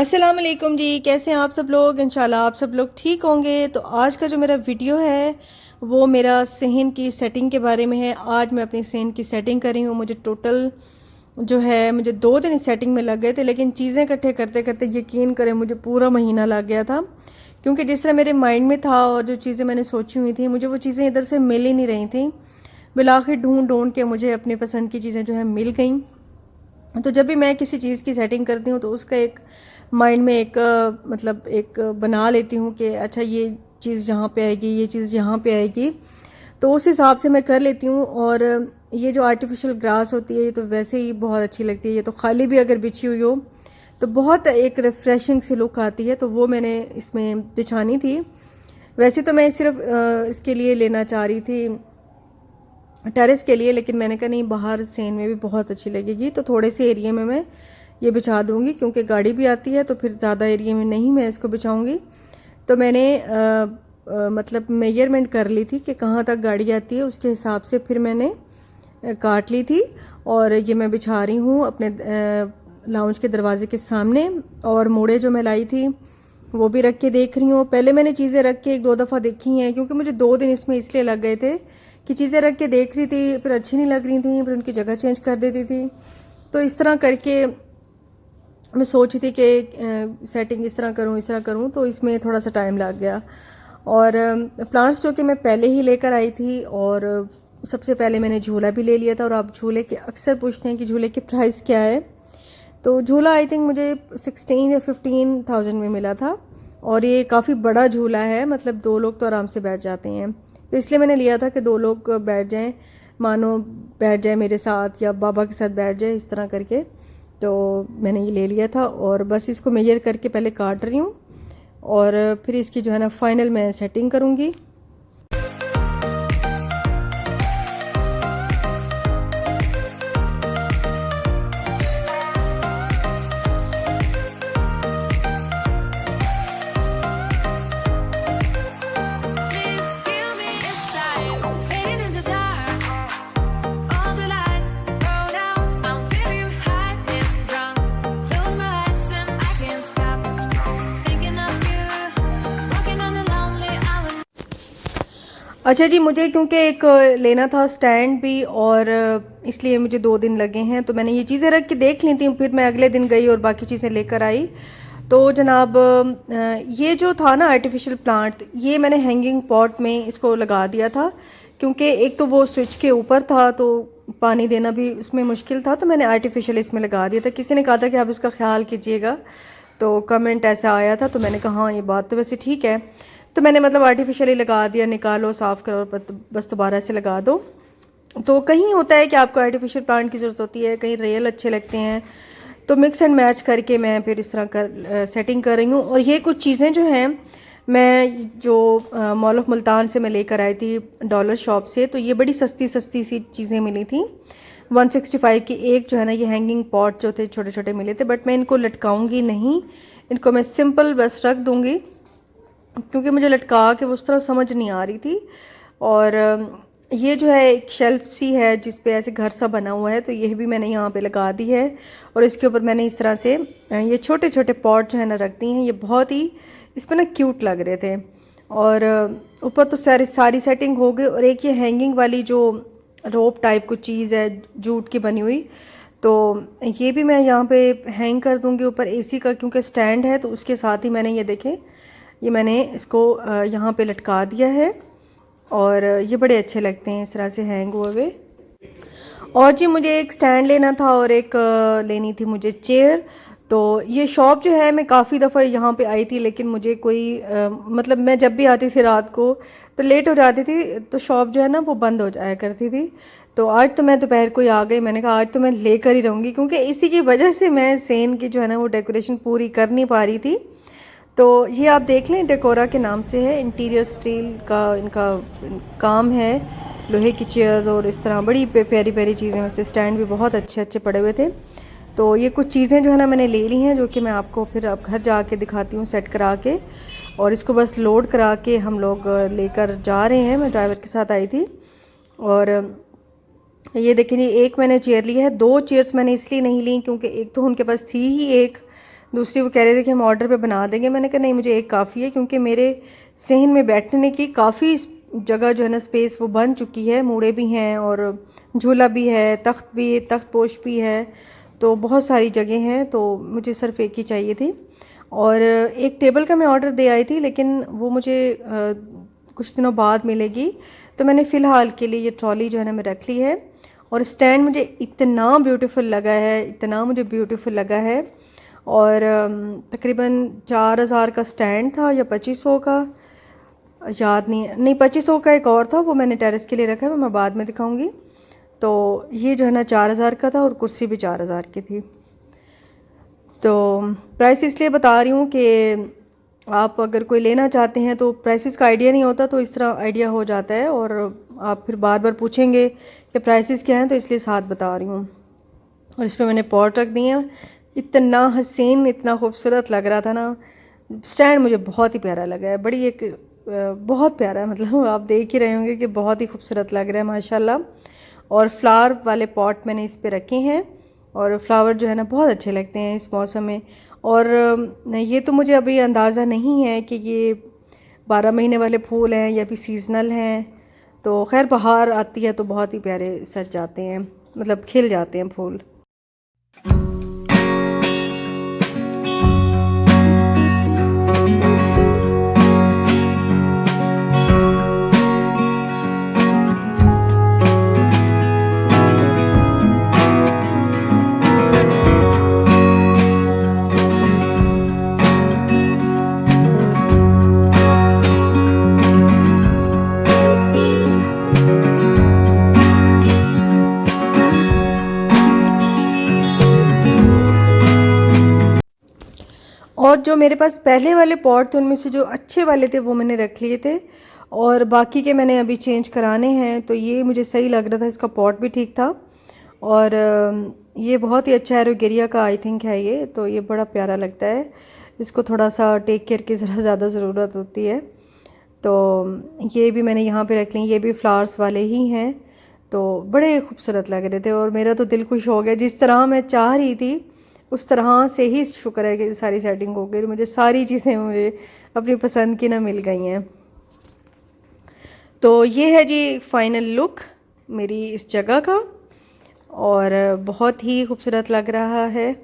अस्सलाम वालेकुम जी। कैसे हैं आप सब लोग? इंशाल्लाह आप सब लोग ठीक होंगे। तो आज का जो मेरा वीडियो है वो मेरा सहन की सेटिंग के बारे में है। आज मैं अपनी सहन की सेटिंग कर रही हूँ। मुझे टोटल जो है मुझे 2 दिन इस सेटिंग में लग गए थे, लेकिन चीज़ें इकट्ठे करते करते यकीन करें मुझे पूरा महीना लग गया था, क्योंकि जिस तरह मेरे माइंड में था और जो चीज़ें मैंने सोची हुई थी मुझे वो चीज़ें इधर से मिल ही नहीं रही थी। बिलाखिर ढूंढ ढूंढ के मुझे अपनी पसंद की चीज़ें जो है मिल गई। तो जब भी मैं किसी चीज़ की सेटिंग करती हूँ तो उसका एक माइंड में एक मतलब एक बना लेती हूँ कि अच्छा ये चीज़ यहाँ पे आएगी, ये चीज़ यहाँ पे आएगी, तो उस हिसाब से मैं कर लेती हूँ। और ये जो आर्टिफिशियल ग्रास होती है ये तो वैसे ही बहुत अच्छी लगती है। ये तो खाली भी अगर बिछी हुई हो तो बहुत एक रिफ़्रेशिंग सी लुक आती है, तो वो मैंने इसमें बिछानी थी। वैसे तो मैं सिर्फ इसके लिए लेना चाह रही थी टेरेस के लिए, लेकिन मैंने कहा नहीं, बाहर सेन में भी बहुत अच्छी लगेगी, तो थोड़े से एरिया में मैं ये बिछा दूंगी, क्योंकि गाड़ी भी आती है तो फिर ज़्यादा एरिया में नहीं मैं इसको बिछाऊंगी। तो मैंने मतलब मेजरमेंट कर ली थी कि कहाँ तक गाड़ी आती है, उसके हिसाब से फिर मैंने काट ली थी और ये मैं बिछा रही हूँ अपने लाउंज के दरवाजे के सामने। और मोड़े जो मैं लाई थी वो भी रख के देख रही हूँ। पहले मैंने चीज़ें रख के 1-2 दफ़ा देखी हैं, क्योंकि मुझे 2 दिन इसमें इसलिए लग गए थे कि चीज़ें रख के देख रही थी, फिर अच्छी नहीं लग रही थी, फिर उनकी जगह चेंज कर देती थी। तो इस तरह करके मैं सोची थी कि सेटिंग इस तरह करूँ, तो इसमें थोड़ा सा टाइम लग गया। और प्लांट्स जो कि मैं पहले ही लेकर आई थी, और सबसे पहले मैंने झूला भी ले लिया था। और आप झूले के अक्सर पूछते हैं कि झूले की प्राइस क्या है, तो झूला आई थिंक मुझे 16 या 15,000 में मिला था। और ये काफ़ी बड़ा झूला है, मतलब 2 लोग तो आराम से बैठ जाते हैं, तो इसलिए मैंने लिया था कि 2 लोग बैठ जाएं, मानो बैठ जाए मेरे साथ या बाबा के साथ बैठ जाए, इस तरह करके। तो मैंने ये ले लिया था और बस इसको मेजर करके पहले काट रही हूँ, और फिर इसकी जो है ना फाइनल मैं सेटिंग करूँगी। अच्छा जी, मुझे क्योंकि एक लेना था स्टैंड भी, और इसलिए मुझे 2 दिन लगे हैं, तो मैंने ये चीज़ें रख के देख ली थी, फिर मैं अगले दिन गई और बाकी चीज़ें लेकर आई। तो जनाब ये जो था ना आर्टिफिशियल प्लांट, ये मैंने हैंगिंग पॉट में इसको लगा दिया था, क्योंकि एक तो वो स्विच के ऊपर था तो पानी देना भी उसमें मुश्किल था, तो मैंने आर्टिफिशियल इसमें लगा दिया था। किसी ने कहा था कि आप इसका ख्याल कीजिएगा, तो कमेंट ऐसा आया था, तो मैंने कहा हाँ ये बात तो वैसे ठीक है। तो मैंने मतलब आर्टिफिशियली लगा दिया, निकालो साफ़ करो बस दोबारा से लगा दो। तो कहीं होता है कि आपको आर्टिफिशियल प्लांट की ज़रूरत होती है, कहीं रियल अच्छे लगते हैं, तो मिक्स एंड मैच करके मैं फिर इस तरह सेटिंग कर रही हूँ। और ये कुछ चीज़ें जो हैं मैं जो मॉल ऑफ मुल्तान से मैं लेकर आई थी डॉलर शॉप से, तो ये बड़ी सस्ती सस्ती सी चीज़ें मिली थी। 165 की एक जो है ना ये हैंगिंग पॉट जो थे छोटे छोटे मिले थे, बट मैं इनको लटकाऊंगी नहीं, इनको मैं सिंपल बस रख दूंगी, क्योंकि मुझे लटका के उस तरह समझ नहीं आ रही थी। और ये जो है एक शेल्फ सी है जिस पे ऐसे घर सा बना हुआ है, तो ये भी मैंने यहाँ पे लगा दी है, और इसके ऊपर मैंने इस तरह से ये छोटे छोटे पॉट जो है ना रख दी हैं। ये बहुत ही इस पर ना क्यूट लग रहे थे। और ऊपर तो सारी सेटिंग हो गई। और एक ये हैंगिंग वाली जो रोप टाइप कुछ चीज़ है जूट की बनी हुई, तो ये भी मैं यहाँ पे हैंग कर दूँगी ऊपर एसी का, क्योंकि स्टैंड है, तो उसके साथ ही मैंने ये देखें, ये मैंने इसको यहाँ पे लटका दिया है, और ये बड़े अच्छे लगते हैं इस तरह से हैंग हुए। और जी मुझे एक स्टैंड लेना था और एक लेनी थी मुझे चेयर। तो ये शॉप जो है मैं काफ़ी दफ़ा यहाँ पे आई थी, लेकिन मुझे कोई मतलब मैं जब भी आती थी रात को तो लेट हो जाती थी, तो शॉप जो है ना वो बंद हो जाया करती थी। तो आज तो मैं दोपहर को ही आ गई, मैंने कहा आज तो मैं लेकर ही रहूँगी, क्योंकि इसी की वजह से मैं सेन की जो है ना वो डेकोरेशन पूरी कर नहीं पा रही थी। तो ये आप देख लें, डेकोरा के नाम से है, इंटीरियर स्टील का इनका काम है, लोहे की चेयर्स और इस तरह बड़ी प्यारी प्यारी चीज़ें, वैसे स्टैंड भी बहुत अच्छे अच्छे पड़े हुए थे। तो ये कुछ चीज़ें जो है ना मैंने ले ली हैं, जो कि मैं आपको फिर अब घर जाके दिखाती हूँ सेट करा के। और इसको बस लोड करा के हम लोग लेकर जा रहे हैं, मैं ड्राइवर के साथ आई थी। और ये देखें, एक मैंने चेयर ली है, 2 चेयर्स मैंने इसलिए नहीं ली क्योंकि एक तो उनके पास थी ही एक, दूसरी वो कह रहे थे कि हम ऑर्डर पे बना देंगे। मैंने कहा नहीं, मुझे एक काफ़ी है, क्योंकि मेरे सहन में बैठने की काफ़ी जगह जो है ना, स्पेस वो बन चुकी है। मूड़े भी हैं और झूला भी है, तख्त भी, तख्त पोश भी है, तो बहुत सारी जगह हैं। तो मुझे सिर्फ एक ही चाहिए थी। और एक टेबल का मैं ऑर्डर दे आई थी, लेकिन वो मुझे कुछ दिनों बाद मिलेगी। तो मैंने फ़िलहाल के लिए ये ट्रॉली जो है ना मैं रख ली है। और स्टैंड मुझे इतना ब्यूटीफुल लगा है, इतना मुझे ब्यूटीफुल लगा है। और तकरीबन 4000 का स्टैंड था या 2500 का, याद नहीं 2500 का एक और था, वो मैंने टेरेस के लिए रखा है, वो मैं बाद में दिखाऊंगी। तो ये जो है ना 4000 का था और कुर्सी भी 4000 की थी। तो प्राइस इसलिए बता रही हूँ कि आप अगर कोई लेना चाहते हैं तो प्राइसेस का आइडिया नहीं होता, तो इस तरह आइडिया हो जाता है और आप फिर बार बार पूछेंगे कि प्राइसेस क्या हैं, तो इसलिए साथ बता रही हूँ। और इस पर मैंने पॉट रख दिए हैं। इतना हसीन, इतना खूबसूरत लग रहा था ना स्टैंड, मुझे बहुत ही प्यारा लगा है। बड़ी एक बहुत प्यारा है, मतलब आप देख ही रहे होंगे कि बहुत ही खूबसूरत लग रहा है माशाल्लाह। और फ्लावर वाले पॉट मैंने इस पे रखे हैं, और फ्लावर जो है ना बहुत अच्छे लगते हैं इस मौसम में। और ये तो मुझे अभी अंदाज़ा नहीं है कि ये 12 महीने वाले फूल हैं या फिर सीजनल हैं। तो खैर बहार आती है तो बहुत ही प्यारे सज जाते हैं, मतलब खिल जाते हैं फूल। और जो मेरे पास पहले वाले पॉट थे, उनमें से जो अच्छे वाले थे वो मैंने रख लिए थे, और बाकी के मैंने अभी चेंज कराने हैं। तो ये मुझे सही लग रहा था, इसका पॉट भी ठीक था। और ये बहुत ही अच्छा एरोगेरिया का आई थिंक है ये, तो ये बड़ा प्यारा लगता है। इसको थोड़ा सा टेक केयर की ज़रा ज़्यादा ज़रूरत होती है। तो ये भी मैंने यहाँ पे रख ली, ये भी फ्लावर्स वाले ही हैं, तो बड़े खूबसूरत लग रहे थे। और मेरा तो दिल खुश हो गया, जिस तरह मैं चाह रही थी उस तरह से ही शुक्र है कि सारी सेटिंग हो गई। मुझे सारी चीज़ें मुझे अपनी पसंद की ना मिल गई हैं। तो ये है जी फाइनल लुक मेरी इस जगह का, और बहुत ही खूबसूरत लग रहा है।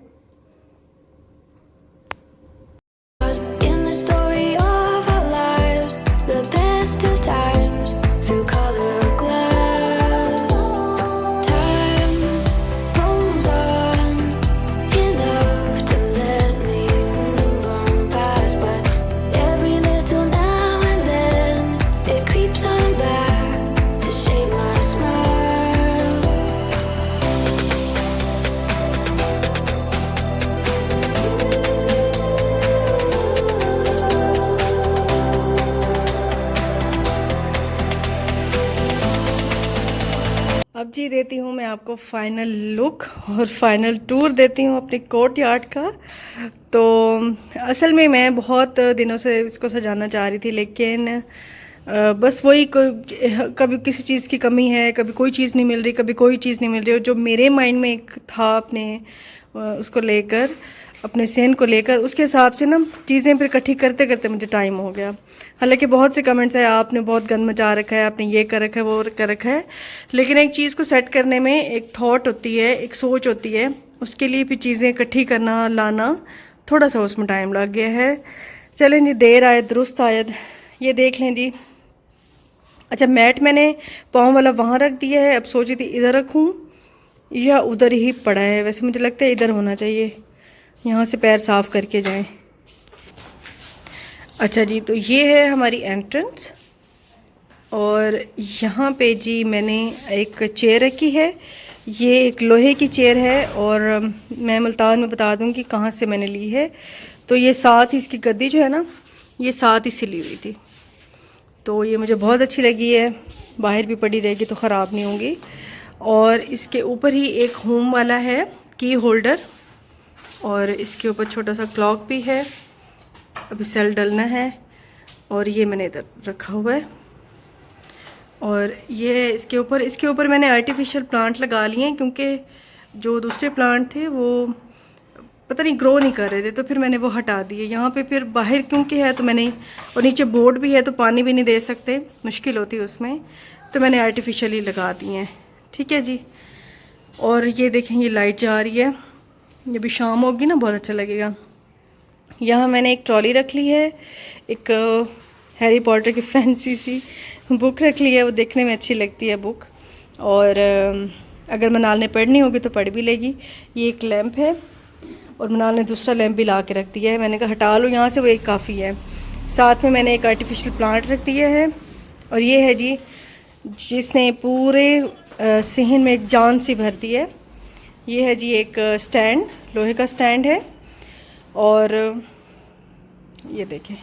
अब जी देती हूँ मैं आपको फाइनल लुक और फाइनल टूर देती हूँ अपने कोर्ट यार्ड का। तो असल में मैं बहुत दिनों से इसको सजाना चाह रही थी, लेकिन बस वही कभी किसी चीज़ की कमी है, कभी कोई चीज़ नहीं मिल रही, कभी कोई चीज़ नहीं मिल रही। और जो मेरे माइंड में एक था अपने उसको लेकर, अपने सेन को लेकर, उसके हिसाब से ना चीज़ें फिर इकट्ठी करते करते मुझे टाइम हो गया। हालांकि बहुत से कमेंट्स है, आपने बहुत गंद मचा रखा है, आपने ये कर रखा है, वो कर रखा है, लेकिन एक चीज़ को सेट करने में एक थॉट होती है, एक सोच होती है, उसके लिए फिर चीज़ें इकट्ठी करना, लाना, थोड़ा सा उसमें टाइम लग गया है। चलें जी, देर आए दुरुस्त आयद। ये देख लें जी। अच्छा, मैट मैंने पाँव वाला वहाँ रख दिया है। अब सोची थी इधर रखूँ या उधर ही पड़ा है, वैसे मुझे लगता है इधर होना चाहिए, यहाँ से पैर साफ करके जाएं। अच्छा जी, तो ये है हमारी एंट्रेंस, और यहाँ पे जी मैंने एक चेयर रखी है। ये एक लोहे की चेयर है, और मैं मुल्तान में बता दूँ कि कहाँ से मैंने ली है। तो ये साथ ही इसकी गद्दी जो है ना, ये साथ ही सिली हुई थी, तो ये मुझे बहुत अच्छी लगी है। बाहर भी पड़ी रहेगी तो ख़राब नहीं होंगी। और इसके ऊपर ही एक होम वाला है की होल्डर, और इसके ऊपर छोटा सा क्लॉक भी है, अभी सेल डलना है। और ये मैंने इधर रखा हुआ है। और ये इसके ऊपर मैंने आर्टिफिशियल प्लांट लगा लिए हैं, क्योंकि जो दूसरे प्लांट थे वो पता नहीं ग्रो नहीं कर रहे थे, तो फिर मैंने वो हटा दिए। यहाँ पे फिर बाहर क्योंकि है तो मैंने, और नीचे बोर्ड भी है तो पानी भी नहीं दे सकते, मुश्किल होती है उसमें, तो मैंने आर्टिफिशियली लगा दिए हैं। ठीक है जी। और ये देखें ये लाइट जा रही है, ये भी शाम होगी ना बहुत अच्छा लगेगा। यहाँ मैंने एक ट्रॉली रख ली है, एक हैरी पॉटर की फैंसी सी बुक रख ली है, वो देखने में अच्छी लगती है बुक। और अगर मनाल ने पढ़नी होगी तो पढ़ भी लेगी। ये एक लैंप है और मनाल ने दूसरा लैंप भी ला के रख दिया है, मैंने कहा हटा लो यहाँ से, वो एक काफ़ी है। साथ में मैंने एक आर्टिफिशियल प्लांट रख दिया है। और ये है जी जिसने पूरे सेहन में एक जान सी भर दी है। ये है जी एक स्टैंड, लोहे का स्टैंड है। और ये देखें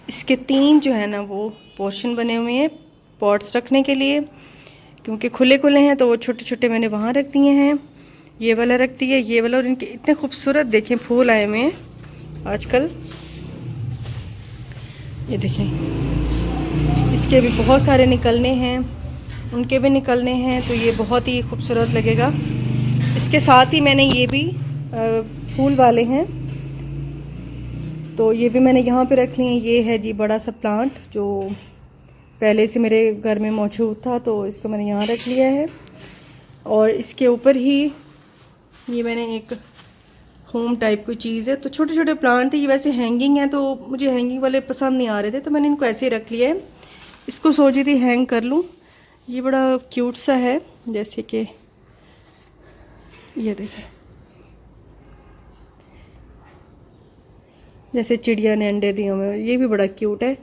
इसके 3 जो है ना वो पोर्शन बने हुए हैं पॉट्स रखने के लिए, क्योंकि खुले खुले हैं तो वो छोटे छोटे मैंने वहाँ रख दिए हैं। ये वाला रख दिया, ये वाला, और इनके इतने खूबसूरत देखें फूल आए हुए हैं आजकल। ये देखें इसके भी बहुत सारे निकलने हैं, उनके भी निकलने हैं, तो ये बहुत ही खूबसूरत लगेगा। इसके साथ ही मैंने ये भी फूल वाले हैं, तो ये भी मैंने यहाँ पे रख लिए हैं। ये है जी बड़ा सा प्लांट जो पहले से मेरे घर में मौजूद था, तो इसको मैंने यहाँ रख लिया है। और इसके ऊपर ही ये मैंने एक होम टाइप कोई चीज़ है, तो छोटे छोटे प्लांट थे, ये वैसे हैंगिंग है, तो मुझे हैंगिंग वाले पसंद नहीं आ रहे थे, तो मैंने इनको ऐसे ही रख लिया है। इसको सोची थी हैंग कर लूँ। ये बड़ा क्यूट सा है, जैसे कि ये देखें जैसे चिड़िया ने अंडे दिए हुए, ये भी बड़ा क्यूट है।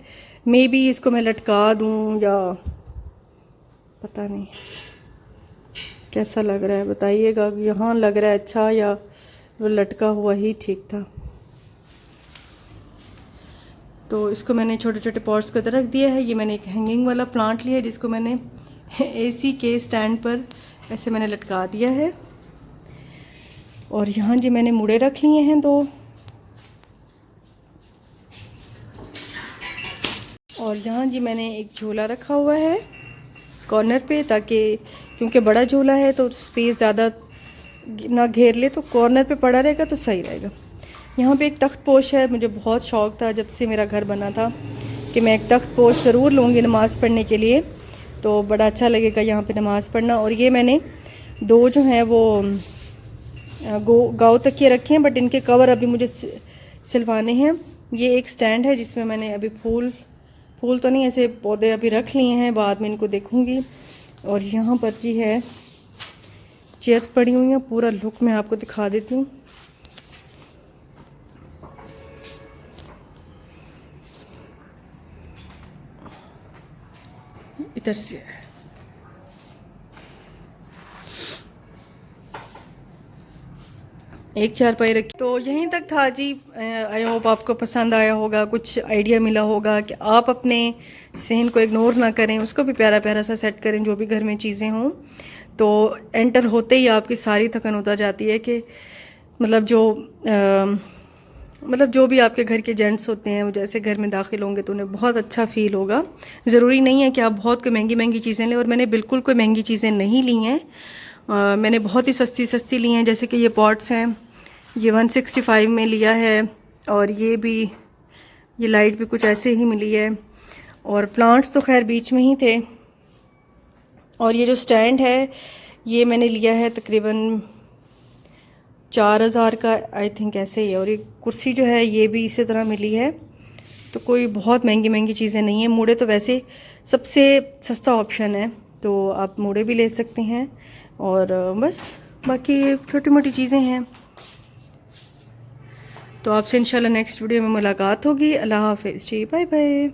मे बी इसको मैं लटका दूँ या पता नहीं कैसा लग रहा है, बताइएगा। यहाँ लग रहा है अच्छा या वो लटका हुआ ही ठीक था। तो इसको मैंने छोटे छोटे पॉट्स को इधर रख दिया है। ये मैंने एक हैंगिंग वाला प्लांट लिया है जिसको मैंने एसी के स्टैंड पर ऐसे मैंने लटका दिया है। और यहाँ जी मैंने मुड़े रख लिए हैं 2। और यहाँ जी मैंने एक झोला रखा हुआ है कॉर्नर पे, ताकि क्योंकि बड़ा झोला है तो स्पेस ज़्यादा ना घेर ले, तो कॉर्नर पे पड़ा रहेगा तो सही रहेगा। यहाँ पे एक तख्त पोश है, मुझे बहुत शौक़ था जब से मेरा घर बना था कि मैं एक तख्त पोश ज़रूर लूँगी नमाज़ पढ़ने के लिए, तो बड़ा अच्छा लगेगा यहाँ पे नमाज़ पढ़ना। और ये मैंने 2 जो हैं वो गाँव तकिए रखे हैं, बट इनके कवर अभी मुझे सिलवाने हैं। ये एक स्टैंड है जिसमें मैंने अभी फूल तो नहीं, ऐसे पौधे अभी रख लिए हैं, बाद में इनको देखूंगी। और यहाँ पर जी है चेयर्स पड़ी हुई हैं, पूरा लुक मैं आपको दिखा देती हूँ। इधर से एक चारपाई रखी। तो यहीं तक था जी। आई होप आपको पसंद आया होगा, कुछ आइडिया मिला होगा कि आप अपने सहन को इग्नोर ना करें, उसको भी प्यारा प्यारा सा सेट करें जो भी घर में चीज़ें हों। तो एंटर होते ही आपकी सारी थकन उतर जाती है कि मतलब जो भी आपके घर के जेंट्स होते हैं वो जैसे घर में दाखिल होंगे तो उन्हें बहुत अच्छा फ़ील होगा। ज़रूरी नहीं है कि आप बहुत कोई महंगी महंगी चीज़ें लें, और मैंने बिल्कुल कोई महंगी चीज़ें नहीं ली हैं। मैंने बहुत ही सस्ती सस्ती ली हैं, जैसे कि ये पॉट्स हैं, ये 165 में लिया है। और ये भी, ये लाइट भी कुछ ऐसे ही मिली है। और प्लांट्स तो खैर बीच में ही थे। और ये जो स्टैंड है ये मैंने लिया है तकरीबन 4000 का, आई थिंक ऐसे ही है। और ये कुर्सी जो है ये भी इसी तरह मिली है, तो कोई बहुत महंगी महंगी चीज़ें नहीं है। मूड़े तो वैसे सबसे सस्ता ऑप्शन है, तो आप मूड़े भी ले सकते हैं। और बस बाकी छोटी मोटी चीज़ें हैं। तो आपसे इंशाल्लाह नेक्स्ट वीडियो में मुलाकात होगी। अल्लाह हाफ़िज़ जी, बाय बाय।